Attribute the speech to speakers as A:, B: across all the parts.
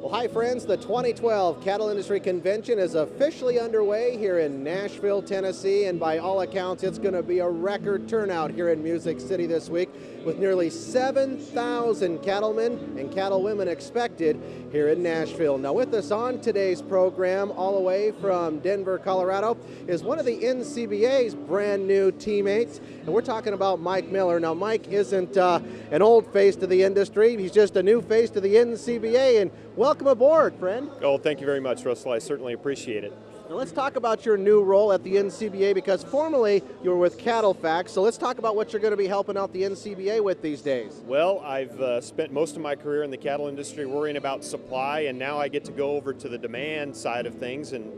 A: Well, hi friends, the 2012 Cattle Industry Convention is officially underway here in Nashville, Tennessee, and by all accounts it's going to be a record turnout here in Music City this week with nearly 7,000 cattlemen and cattlewomen expected here in Nashville. Now with us on today's program, all the way from Denver, Colorado, is one of the NCBA's brand new teammates, and we're talking about Mike Miller. Now Mike isn't an old face to the industry, he's just a new face to the NCBA, and welcome aboard, friend.
B: Oh, thank you very much, Russell. I certainly appreciate it.
A: Now let's talk about your new role at the NCBA, because formerly you were with Cattle Facts, so let's talk about what you're going to be helping out the NCBA with these days.
B: Well, I've spent most of my career in the cattle industry worrying about supply, and now I get to go over to the demand side of things and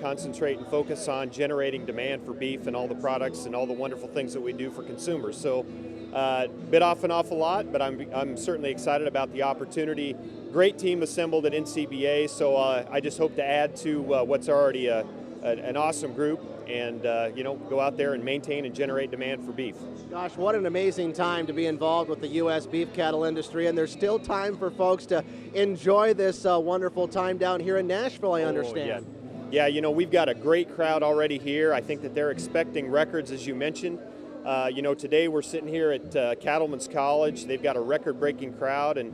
B: concentrate and focus on generating demand for beef and all the products and all the wonderful things that we do for consumers. So bit off an awful lot, but I'm certainly excited about the opportunity. Great team assembled at NCBA, so I just hope to add to what's already an awesome group and go out there and maintain and generate demand for beef.
A: Gosh, what an amazing time to be involved with the U.S. beef cattle industry, and there's still time for folks to enjoy this wonderful time down here in Nashville, I understand.
B: Yeah, we've got a great crowd already here. I think that they're expecting records, as you mentioned. Today we're sitting here at Cattlemen's College. They've got a record-breaking crowd, and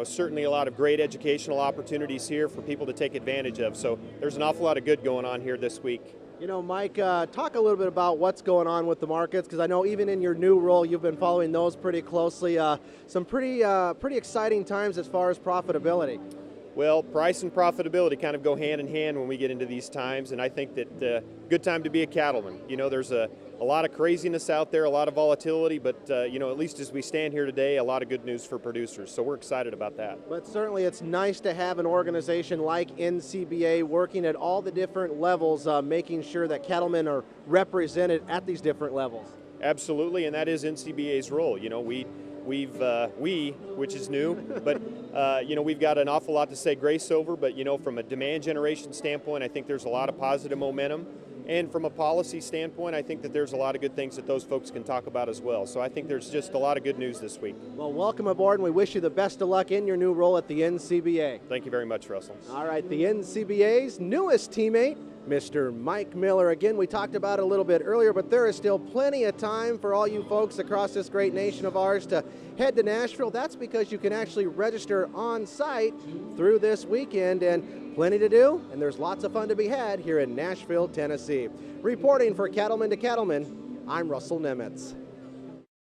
B: certainly a lot of great educational opportunities here for people to take advantage of. So there's an awful lot of good going on here this week.
A: Mike, talk a little bit about what's going on with the markets, because I know even in your new role you've been following those pretty closely. Some pretty exciting times as far as profitability.
B: Well, price and profitability kind of go hand in hand when we get into these times, and I think that good time to be a cattleman. There's a lot of craziness out there, a lot of volatility, but at least as we stand here today, a lot of good news for producers, so we're excited about that.
A: But certainly it's nice to have an organization like NCBA working at all the different levels, making sure that cattlemen are represented at these different levels.
B: Absolutely, and that is NCBA's role. Which is new, but we've got an awful lot to say grace over, but from a demand generation standpoint, I think there's a lot of positive momentum, and from a policy standpoint, I think that there's a lot of good things that those folks can talk about as well. So I think there's just a lot of good news this week.
A: Well, welcome aboard, and we wish you the best of luck in your new role at the NCBA.
B: Thank you very much, Russell.
A: All right, the NCBA's newest teammate, Mr. Mike Miller. Again, we talked about it a little bit earlier, but there is still plenty of time for all you folks across this great nation of ours to head to Nashville. That's because you can actually register on site through this weekend, and plenty to do, and there's lots of fun to be had here in Nashville, Tennessee. Reporting for Cattlemen to Cattlemen, I'm Russell Nemetz.